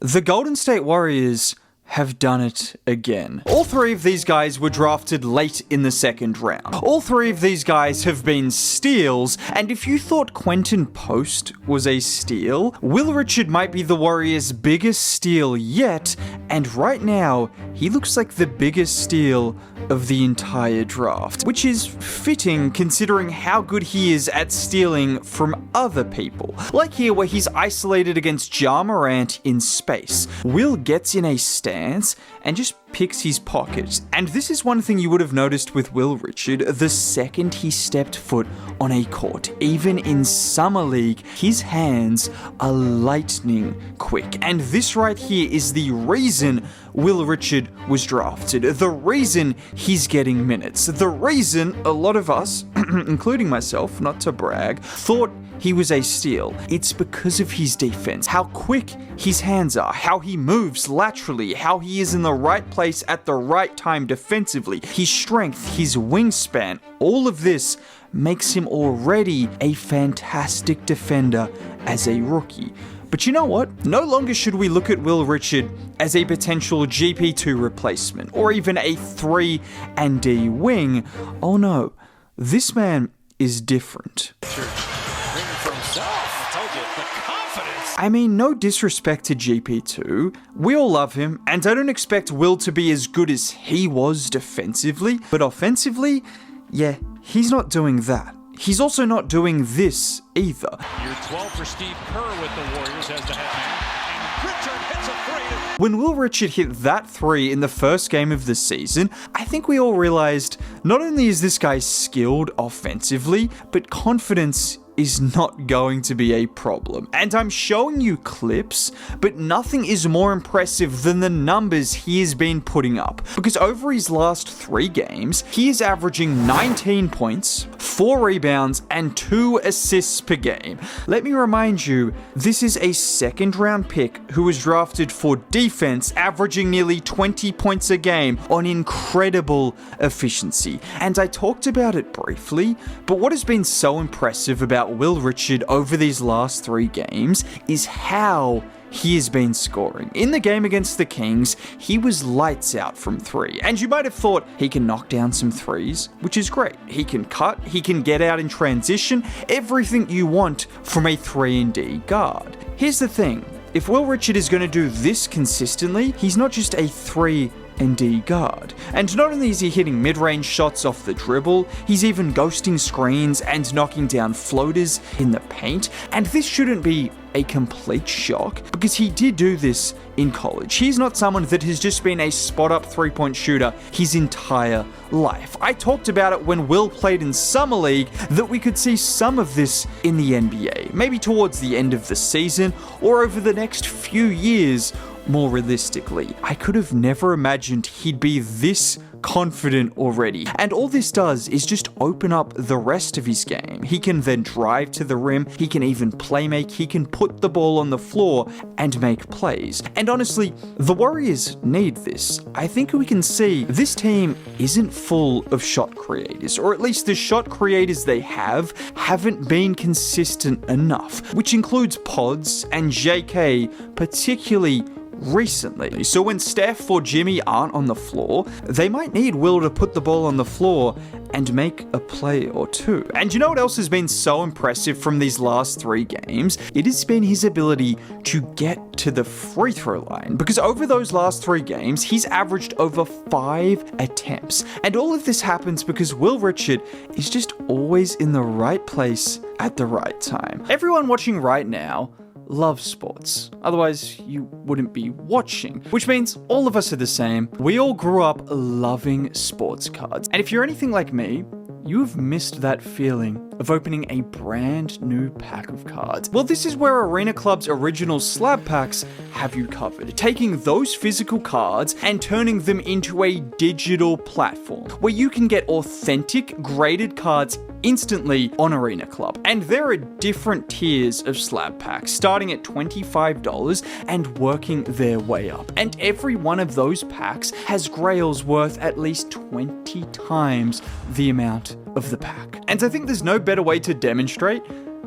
The Golden State Warriors have done it again. All three of these guys were drafted late in the second round. All three of these guys have been steals, and if you thought Quentin Post was a steal, Will Richard might be the Warriors' biggest steal yet, and right now, he looks like the biggest steal of the entire draft, which is fitting considering how good he is at stealing from other people. Like here where he's isolated against Ja Morant in space. Will gets in a stance and just picks his pocket. And this is one thing you would have noticed with Will Richard the second he stepped foot on a court. Even in Summer League, his hands are lightning quick. And this right here is the reason Will Richard was drafted. The reason he's getting minutes. The reason a lot of us, including myself, not to brag, thought he was a steal. It's because of his defense, how quick his hands are, how he moves laterally, how he is in the right place at the right time defensively, his strength, his wingspan, all of this makes him already a fantastic defender as a rookie. But you know what? No longer should we look at Will Richard as a potential GP2 replacement, or even a 3-and-D wing. Oh no, this man is different. I mean, no disrespect to GP2, we all love him, and I don't expect Will to be as good as he was defensively, but offensively, yeah, he's not doing that. He's also not doing this either. Year 12 for Steve Kerr with the Warriors as the head man, and Richard hits a 3. When Will Richard hit that 3 in the first game of the season, I think we all realized not only is this guy skilled offensively, but confidence is not going to be a problem. And I'm showing you clips, but nothing is more impressive than the numbers he has been putting up. Because over his last 3 games, he is averaging 19 points, 4 rebounds, and 2 assists per game. Let me remind you, this is a second round pick who was drafted for defense, averaging nearly 20 points a game on incredible efficiency. And I talked about it briefly, but what has been so impressive about Will Richard over these last 3 games is how he has been scoring. In the game against the Kings, he was lights out from 3. And you might have thought he can knock down some threes, which is great. He can cut, he can get out in transition, everything you want from a 3-and-D guard. Here's the thing, if Will Richard is going to do this consistently, he's not just a 3-and-D guard. And not only is he hitting mid-range shots off the dribble, he's even ghosting screens and knocking down floaters in the paint. And this shouldn't be a complete shock because he did do this in college. He's not someone that has just been a spot-up three-point shooter his entire life. I talked about it when Will played in Summer League that we could see some of this in the NBA, maybe towards the end of the season or over the next few years. More realistically, I could have never imagined he'd be this confident already. And all this does is just open up the rest of his game. He can then drive to the rim, he can even play make, he can put the ball on the floor and make plays. And honestly, the Warriors need this. I think we can see this team isn't full of shot creators, or at least the shot creators they haven't been consistent enough, which includes Pods and JK, particularly recently. So when Steph or Jimmy aren't on the floor, they might need Will to put the ball on the floor and make a play or two. And you know what else has been so impressive from these last 3 games? It has been his ability to get to the free throw line. Because over those last 3 games, he's averaged over 5 attempts. And all of this happens because Will Richard is just always in the right place at the right time. Everyone watching right now love sports. Otherwise, you wouldn't be watching. Which means all of us are the same. We all grew up loving sports cards. And if you're anything like me, you have missed that feeling of opening a brand new pack of cards. Well, this is where Arena Club's original slab packs have you covered, taking those physical cards and turning them into a digital platform where you can get authentic graded cards instantly on Arena Club. And there are different tiers of slab packs, starting at $25 and working their way up. And every one of those packs has grails worth at least 20 times the amount of the pack. And I think there's no better way to demonstrate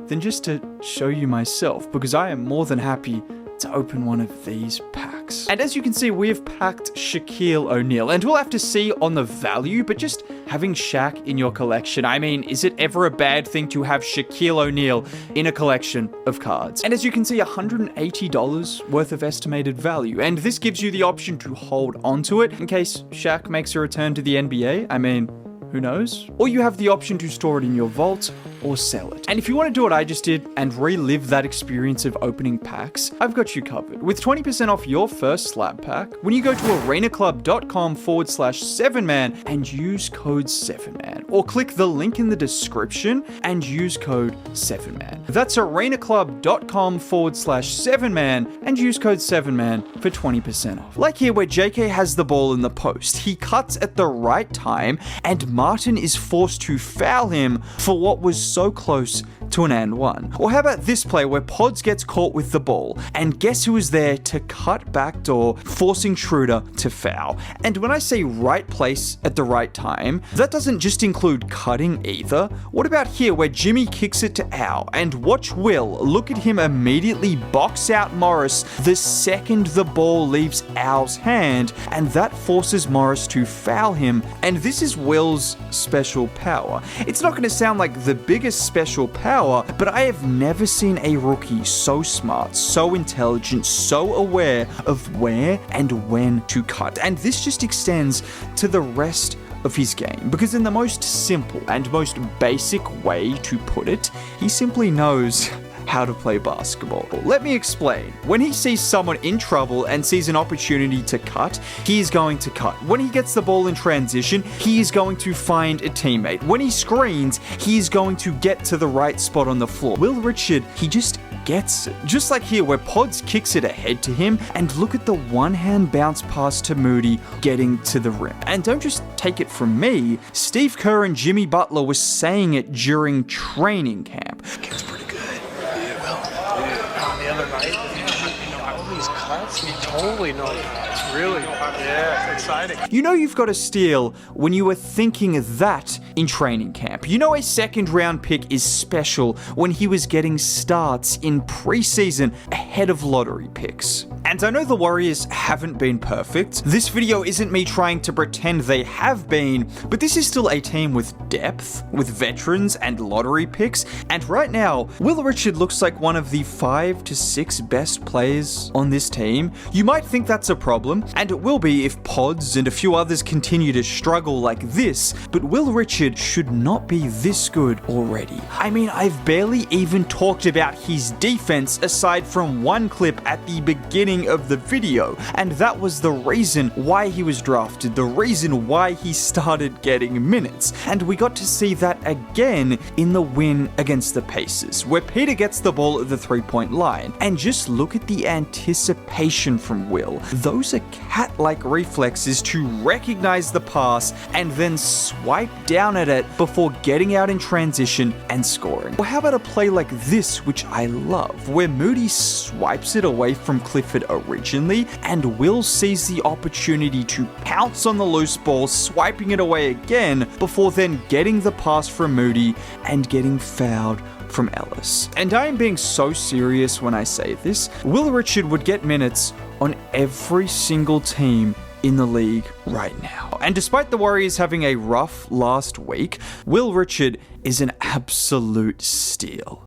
than just to show you myself, because I am more than happy to open one of these packs. And as you can see, we have packed Shaquille O'Neal, and we'll have to see on the value, but just having Shaq in your collection, I mean, is it ever a bad thing to have Shaquille O'Neal in a collection of cards? And as you can see, $180 worth of estimated value, and this gives you the option to hold onto it in case Shaq makes a return to the NBA. I mean, who knows? Or you have the option to store it in your vault or sell it. And if you want to do what I just did and relive that experience of opening packs, I've got you covered. With 20% off your first slab pack, when you go to arenaclub.com/7man and use code 7man, or click the link in the description and use code 7man. That's arenaclub.com/7man and use code 7man for 20% off. Like here where JK has the ball in the post, he cuts at the right time and Martin is forced to foul him for what was so close to an and one. Or how about this play where Pods gets caught with the ball, and guess who is there to cut backdoor, forcing Schroeder to foul? And when I say right place at the right time, that doesn't just include cutting either. What about here where Jimmy kicks it to Al, and watch Will, look at him immediately box out Morris the second the ball leaves Al's hand, and that forces Morris to foul him, and this is Will's special power. It's not going to sound like the biggest special power, but I have never seen a rookie so smart, so intelligent, so aware of where and when to cut. And this just extends to the rest of his game, because in the most simple and most basic way to put it, he simply knows how to play basketball. Let me explain. When he sees someone in trouble and sees an opportunity to cut, he is going to cut. When he gets the ball in transition, he is going to find a teammate. When he screens, he is going to get to the right spot on the floor. Will Richard, he just gets it. Just like here where Pods kicks it ahead to him, and look at the one-hand bounce pass to Moody getting to the rim. And don't just take it from me, Steve Kerr and Jimmy Butler were saying it during training camp. It's pretty good. The other night, all these cuts, you totally know. It's really, it's exciting. You know you've got a steal when you were thinking that in training camp. You know a second round pick is special when he was getting starts in preseason ahead of lottery picks. And I know the Warriors haven't been perfect. This video isn't me trying to pretend they have been, but this is still a team with depth, with veterans and lottery picks, and right now, Will Richard looks like one of the 5 to 6 best players on this team. You might think that's a problem, and it will be if Pods and a few others continue to struggle like this, but Will Richard should not be this good already. I mean, I've barely even talked about his defense aside from one clip at the beginning of the video, and that was the reason why he was drafted, the reason why he started getting minutes. And we got to see that again in the win against the Pacers, where Peter gets the ball at the three-point line. And just look at the anticipation from Will. Those are cat-like reflexes to recognize the pass and then swipe down at it before getting out in transition and scoring. Or how about a play like this, which I love, where Moody swipes it away from Clifford originally, and Will sees the opportunity to pounce on the loose ball, swiping it away again, before then getting the pass from Moody and getting fouled from Ellis. And I am being so serious when I say this. Will Richard would get minutes on every single team in the league right now. And despite the Warriors having a rough last week, Will Richard is an absolute steal.